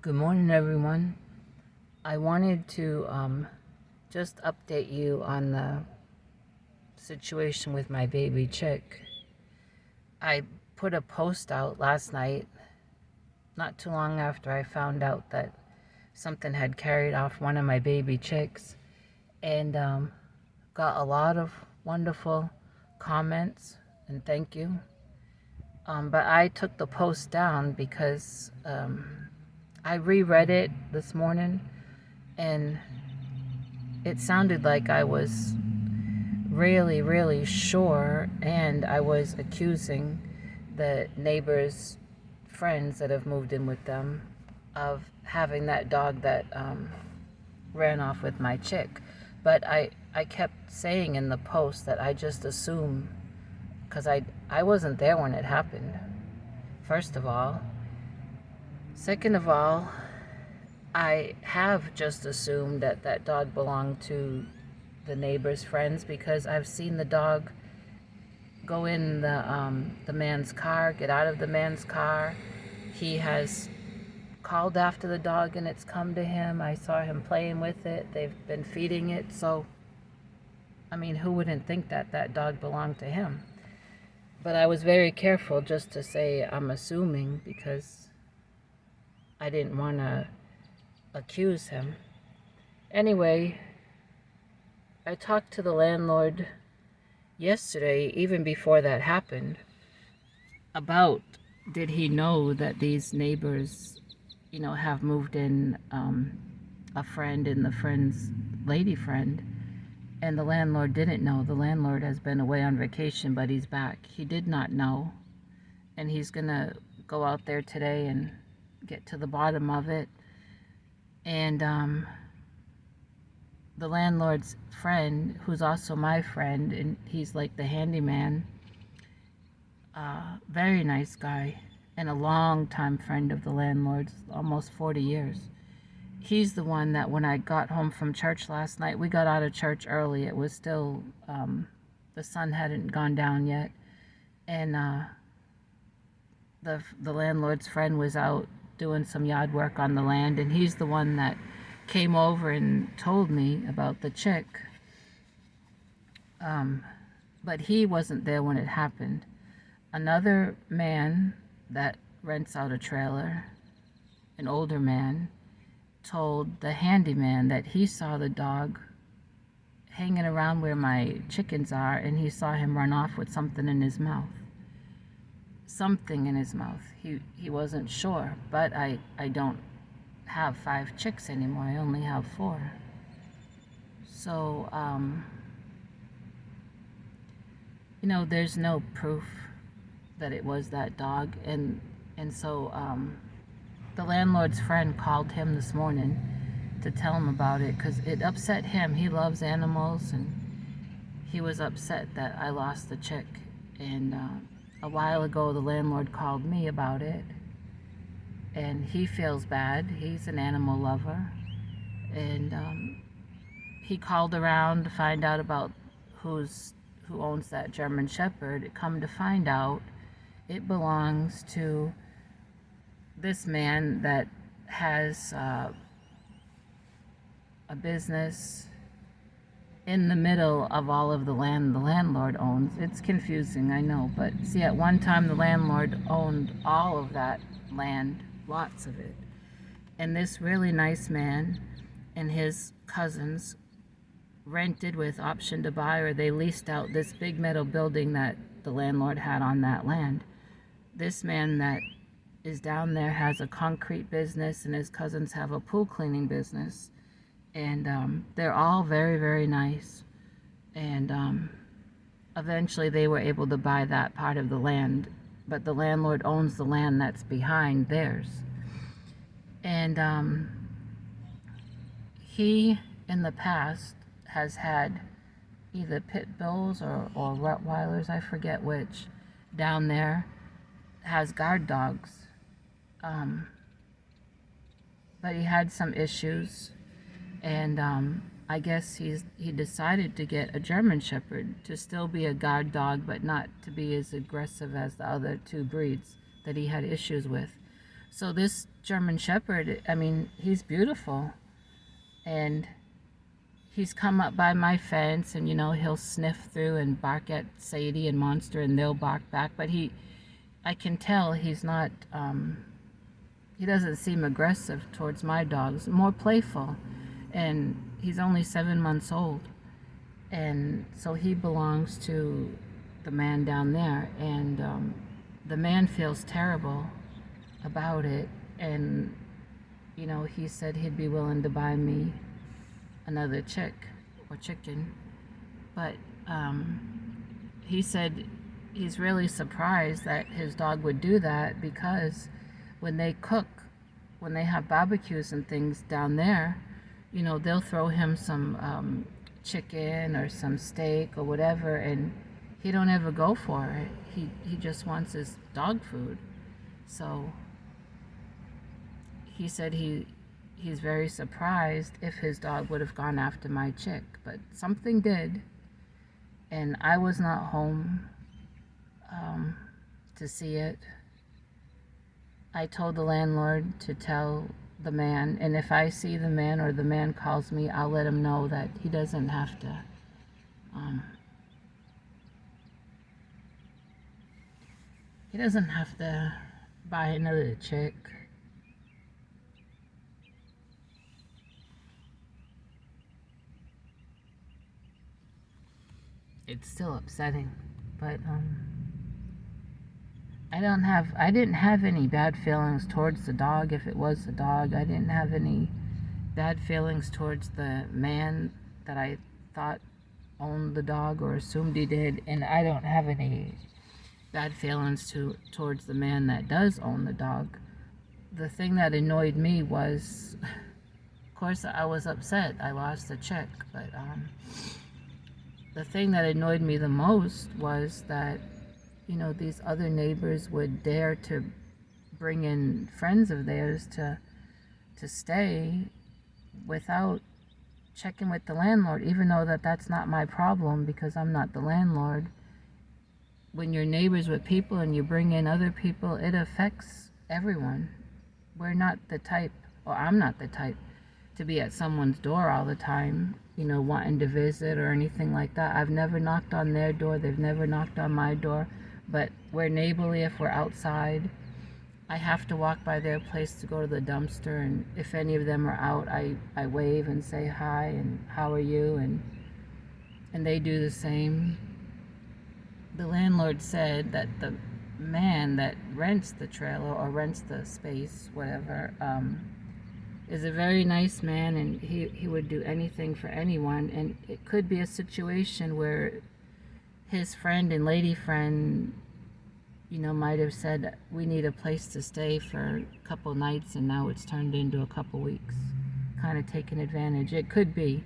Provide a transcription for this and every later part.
Good morning, everyone. I wanted to just update you on the situation with my baby chick. I put a post out last night, not too long after I found out that something had carried off one of my baby chicks, and got a lot of wonderful comments and thank you. But I took the post down because I reread it this morning, and it sounded like I was really, really sure, and I was accusing the neighbors' friends that have moved in with them of having that dog that ran off with my chick. But I kept saying in the post that I just assume, because I wasn't there when it happened, first of all. Second of all, I have just assumed that that dog belonged to the neighbor's friends because I've seen the dog go in the man's car, get out of the man's car. He has called after the dog and it's come to him. I saw him playing with it. They've been feeding it. So, I mean, who wouldn't think that that dog belonged to him? But I was very careful just to say I'm assuming because I didn't want to accuse him. Anyway, I talked to the landlord yesterday, even before that happened, about did he know that these neighbors, have moved in a friend and the friend's lady friend. And the landlord didn't know. The landlord has been away on vacation, but he's back. He did not know. And he's going to go out there today and get to the bottom of it. And the landlord's friend, who's also my friend, and he's like the handyman, very nice guy, and a long-time friend of the landlord's, almost 40 years. He's the one that when I got home from church last night, we got out of church early. It was still, the sun hadn't gone down yet. And the landlord's friend was out doing some yard work on the land, and he's the one that came over and told me about the chick. But he wasn't there when it happened. Another man that rents out a trailer, an older man, told the handyman that he saw the dog hanging around where my chickens are, and he saw him run off with something in his mouth. Something in his mouth. He wasn't sure, but I don't have 5 chicks anymore. I only have 4. So, there's no proof that it was that dog, and so the landlord's friend called him this morning to tell him about it because it upset him. He loves animals, and he was upset that I lost the chick. And a while ago, the landlord called me about it, and he feels bad. He's an animal lover, and he called around to find out about who owns that German Shepherd. Come to find out, it belongs to this man that has a business in the middle of all of the land the landlord owns. It's confusing, I know, but see, at one time the landlord owned all of that land, lots of it. And this really nice man and his cousins rented with option to buy, or they leased out this big metal building that the landlord had on that land. This man that is down there has a concrete business, and his cousins have a pool cleaning business. And they're all very, very nice. And eventually they were able to buy that part of the land, but the landlord owns the land that's behind theirs. And he, in the past, has had either pit bulls or Rottweilers, I forget which, down there, has guard dogs. But he had some issues, and I guess he decided to get a German Shepherd to still be a guard dog, but not to be as aggressive as the other 2 breeds that he had issues with. So this German Shepherd, I mean, he's beautiful. And he's come up by my fence and, he'll sniff through and bark at Sadie and Monster and they'll bark back. But I can tell he's not, he doesn't seem aggressive towards my dogs, more playful. And he's only 7 months old. And so he belongs to the man down there. And the man feels terrible about it. And, he said he'd be willing to buy me another chick or chicken. But he said he's really surprised that his dog would do that, because when they cook, when they have barbecues and things down there, they'll throw him some chicken or some steak or whatever, and he don't ever go for it. He just wants his dog food. So he said he's very surprised if his dog would have gone after my chick, but something did, and I was not home to see it. I told the landlord to tell the man, and if I see the man or the man calls me, I'll let him know that he doesn't have to buy another chick. It's still upsetting, but I didn't have any bad feelings towards the dog. If it was the dog, I didn't have any bad feelings towards the man that I thought owned the dog or assumed he did, and I don't have any bad feelings towards the man that does own the dog. The thing that annoyed me was, of course, I was upset. I lost the chick, but the thing that annoyed me the most was that, these other neighbors would dare to bring in friends of theirs to stay without checking with the landlord, even though that's not my problem because I'm not the landlord. When you're neighbors with people and you bring in other people, it affects everyone. We're not the type, or I'm not the type, to be at someone's door all the time, wanting to visit or anything like that. I've never knocked on their door. They've never knocked on my door. But we're neighborly if we're outside. I have to walk by their place to go to the dumpster, and if any of them are out, I wave and say hi and how are you, and they do the same. The landlord said that the man that rents the trailer or rents the space, whatever, is a very nice man, and he would do anything for anyone. And it could be a situation where his friend and lady friend, might have said, we need a place to stay for a couple nights, and now it's turned into a couple weeks, kind of taking advantage. It could be.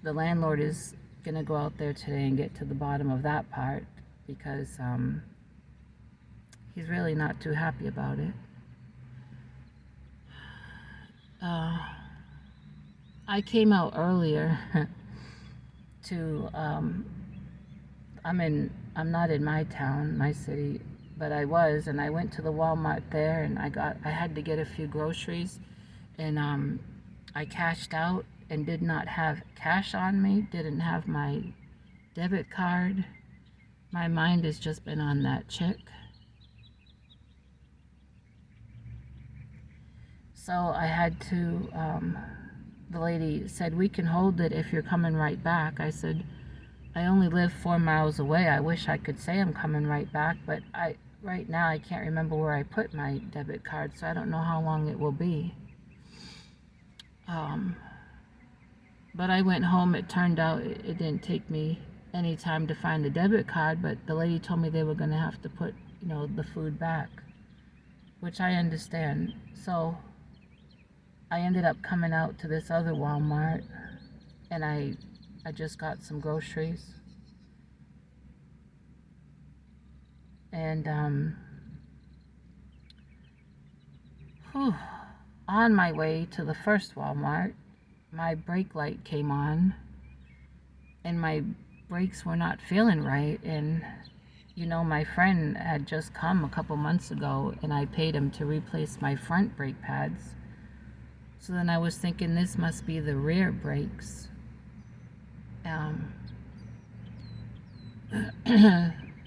The landlord is going to go out there today and get to the bottom of that part, because he's really not too happy about it. I came out earlier to I'm not in my town, my city, but I was, and I went to the Walmart there, and I had to get a few groceries, and I cashed out and did not have cash on me, didn't have my debit card. My mind has just been on that chick. So I had to, the lady said, we can hold it if you're coming right back. I said, I only live 4 miles away. I wish I could say I'm coming right back, but right now I can't remember where I put my debit card, so I don't know how long it will be. But I went home. It turned out it didn't take me any time to find the debit card, but the lady told me they were going to have to put, the food back, which I understand. So I ended up coming out to this other Walmart, and I just got some groceries. And on my way to the first Walmart, my brake light came on, and my brakes were not feeling right, and you know, my friend had just come a couple months ago and I paid him to replace my front brake pads. So then I was thinking this must be the rear brakes.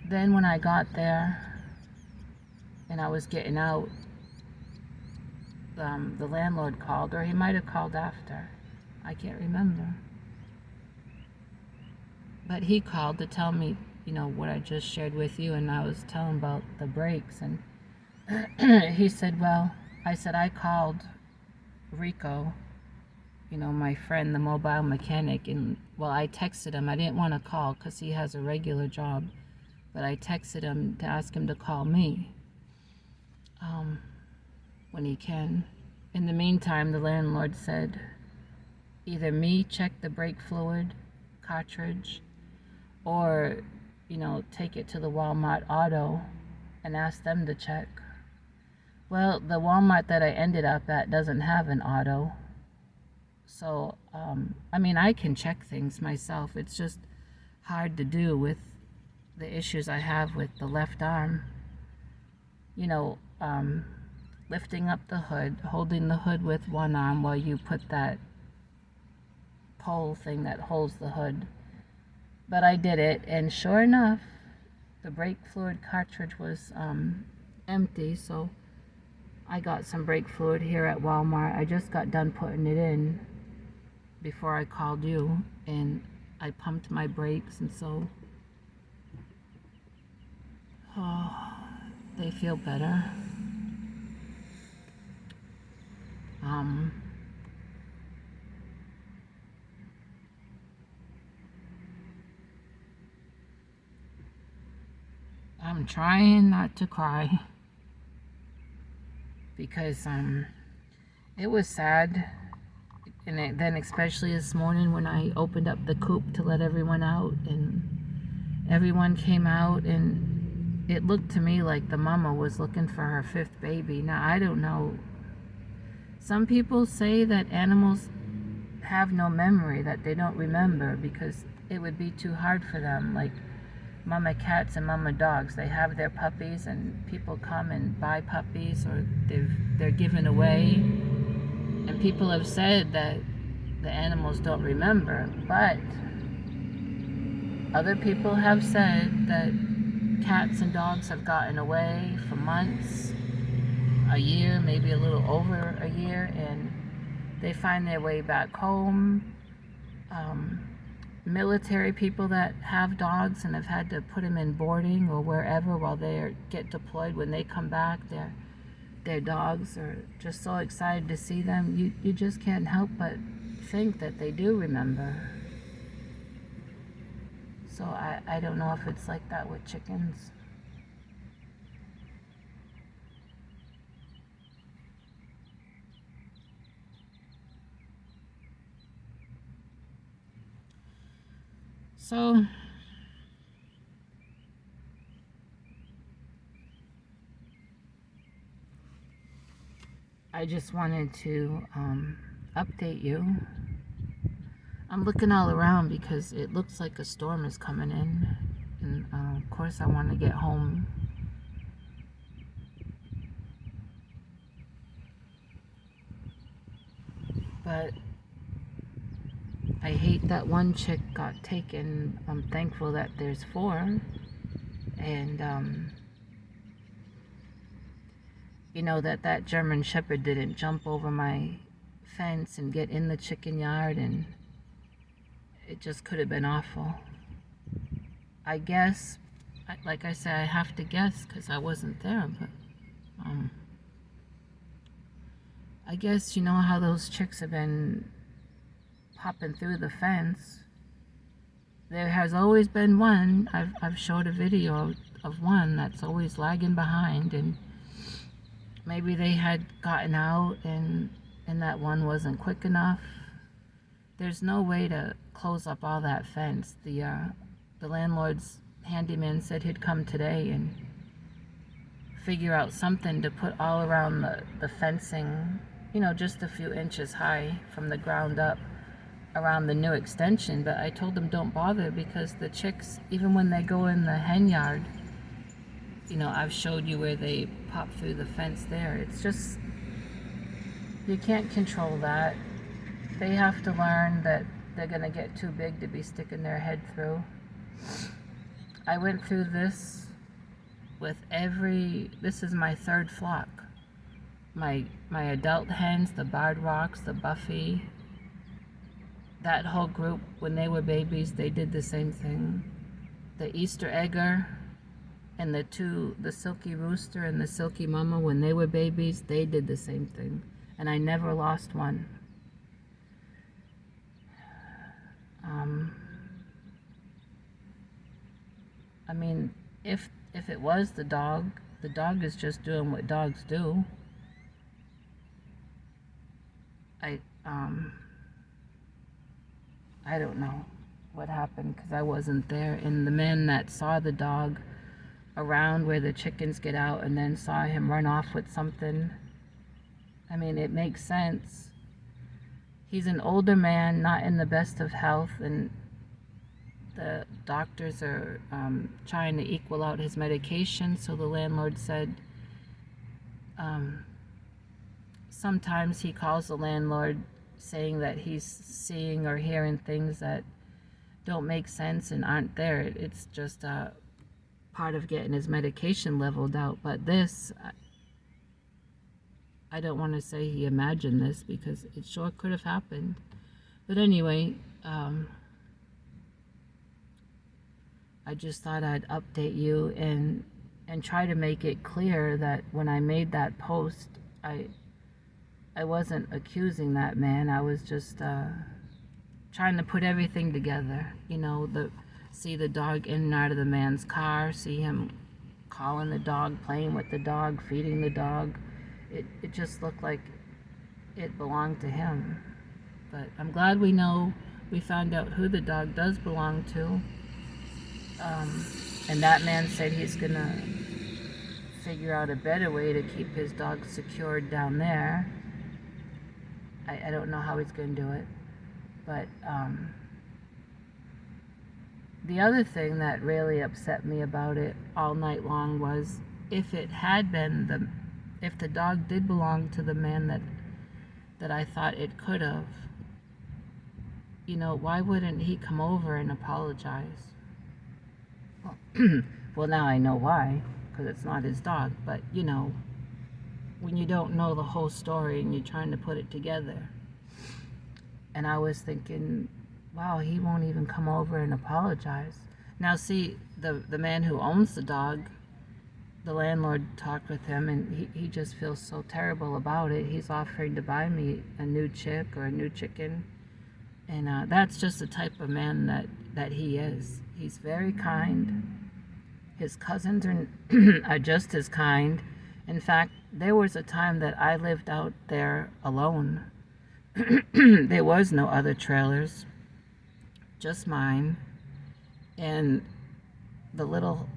Then when I got there and I was getting out, the landlord called, or he might have called after. I can't remember. But he called to tell me, you know, what I just shared with you, and I was telling about the brakes, and he said, well, I said, I called Rico, you know, my friend, the mobile mechanic, and, well, I texted him. I didn't want to call because he has a regular job, but I texted him to ask him to call me when he can. In the meantime, the landlord said, either me check the brake fluid cartridge, or, you know, take it to the Walmart Auto and ask them to check. Well, the Walmart that I ended up at doesn't have an auto. So, I mean, I can check things myself. It's just hard to do with the issues I have with the left arm. You know, lifting up the hood, holding the hood with one arm while you put that pole thing that holds the hood. But I did it, and sure enough, the brake fluid cartridge was empty, so I got some brake fluid here at Walmart. I just got done putting it in before I called you, and I pumped my brakes, and so they feel better. I'm trying not to cry because it was sad, and then especially this morning when I opened up the coop to let everyone out, and everyone came out, and it looked to me like the mama was looking for her fifth baby. Now, I don't know. Some people say that animals have no memory, that they don't remember because it would be too hard for them. Like mama cats and mama dogs, they have their puppies and people come and buy puppies, or they're given away, and people have said that the animals don't remember. But other people have said that cats and dogs have gotten away for months, a year, maybe a little over a year, and they find their way back home. Military people that have dogs and have had to put them in boarding or wherever while they get deployed, when they come back, their dogs are just so excited to see them. You just can't help but think that they do remember. So I don't know if it's like that with chickens. So I just wanted to update you. I'm looking all around because it looks like a storm is coming in, and of course I want to get home. But I hate that one chick got taken. I'm thankful that there's 4. And, you know, that German Shepherd didn't jump over my fence and get in the chicken yard, and it just could have been awful. I guess, like I said, I have to guess because I wasn't there, but I guess you know how those chicks have been popping through the fence. There has always been one. I've showed a video of one that's always lagging behind, and maybe they had gotten out and that one wasn't quick enough. There's no way to close up all that fence. The landlord's handyman said he'd come today and figure out something to put all around the fencing, you know, just a few inches high from the ground up around the new extension. But I told them don't bother because the chicks, even when they go in the hen yard, I've showed you where they pop through the fence there. It's just, you can't control that. They have to learn that they're going to get too big to be sticking their head through. I went through this with this is my third flock. My adult hens, the barred rocks, the Buffy, that whole group, when they were babies, they did the same thing. The Easter egger and the silky rooster and the silky mama, when they were babies, they did the same thing. And I never lost one. I mean, if it was the dog is just doing what dogs do. I don't know what happened because I wasn't there. And the man that saw the dog around where the chickens get out and then saw him run off with something, I mean, it makes sense. He's an older man, not in the best of health, and the doctors are trying to equal out his medication. So the landlord said, sometimes he calls the landlord saying that he's seeing or hearing things that don't make sense and aren't there. It's just part of getting his medication leveled out. But this, I don't want to say he imagined this because it sure could have happened. But anyway, I just thought I'd update you and try to make it clear that when I made that post, I wasn't accusing that man. I was just trying to put everything together. See the dog in and out of the man's car, see him calling the dog, playing with the dog, feeding the dog. It just looked like it belonged to him. But I'm glad we found out who the dog does belong to. And that man said he's gonna figure out a better way to keep his dog secured down there. I don't know how he's going to do it. But the other thing that really upset me about it all night long was if the dog did belong to the man that I thought it could have, why wouldn't he come over and apologize? Well, now I know why, because it's not his dog. But, when you don't know the whole story and you're trying to put it together. And I was thinking, wow, he won't even come over and apologize. Now, see, the man who owns the dog, the landlord talked with him, and he just feels so terrible about it. He's offering to buy me a new chick or a new chicken. And that's just the type of man that he is. He's very kind. His cousins are just as kind. In fact, there was a time that I lived out there alone. There was no other trailers, just mine. And the little,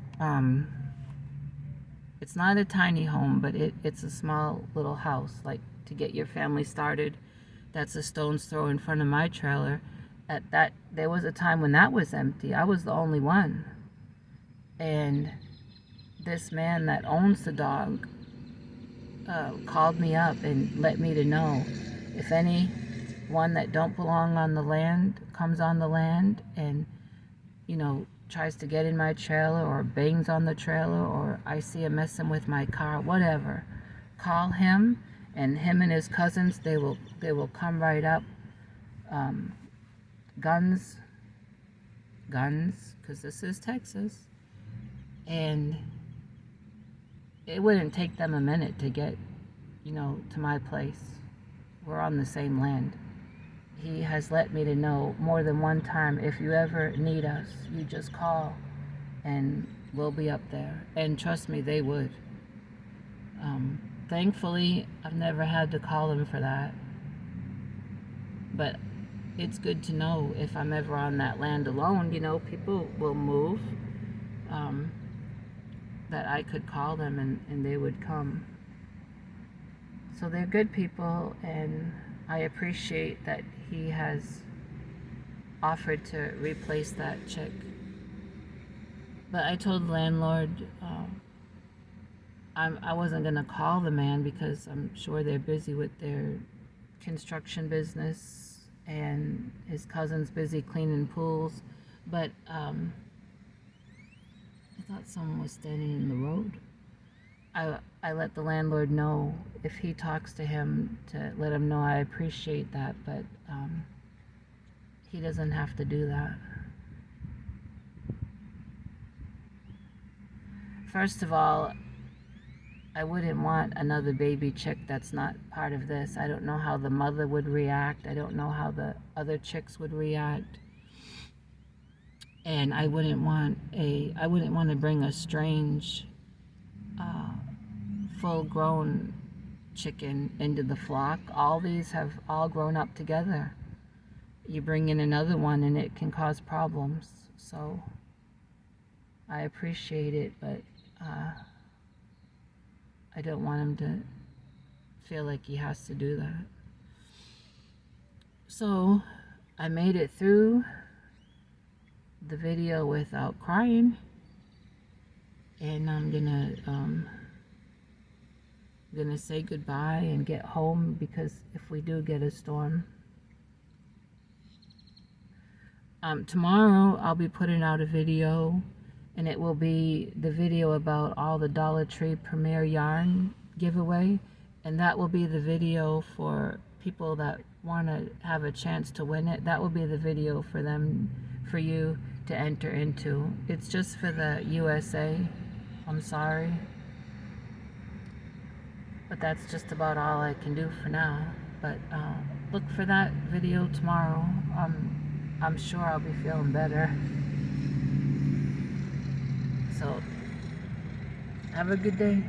it's not a tiny home, but it's a small little house, like to get your family started. That's a stone's throw in front of my trailer. There was a time when that was empty. I was the only one. And this man that owns the dog called me up and let me to know if anyone that don't belong on the land comes on the land and tries to get in my trailer or bangs on the trailer, or I see him messing with my car, whatever, call him, and him and his cousins, they will come right up. Guns, because this is Texas. And it wouldn't take them a minute to get, to my place. We're on the same land. He has let me to know more than one time, if you ever need us, you just call and we'll be up there. And trust me, they would. Thankfully, I've never had to call them for that. But it's good to know if I'm ever on that land alone, people will move, that I could call them and they would come. So they're good people, and I appreciate that he has offered to replace that chick. But I told the landlord, I wasn't gonna call the man because I'm sure they're busy with their construction business and his cousin's busy cleaning pools. But I thought someone was standing in the road. I let the landlord know if he talks to him to let him know I appreciate that, but he doesn't have to do that. First of all, I wouldn't want another baby chick that's not part of this. I don't know how the mother would react. I don't know how the other chicks would react. And I wouldn't want to bring a strange full-grown chicken into the flock. All these have all grown up together. You bring in another one and it can cause problems. So I appreciate it, but I don't want him to feel like he has to do that. So I made it through the video without crying, and I'm gonna say goodbye and get home, because if we do get a storm, tomorrow I'll be putting out a video, and it will be the video about all the Dollar Tree Premier Yarn giveaway, and that will be the video for people that want to have a chance to win it. That will be the video for them, for you to enter into. It's just for the USA. I'm sorry, but that's just about all I can do for now. But look for that video tomorrow. I'm sure I'll be feeling better. So have a good day.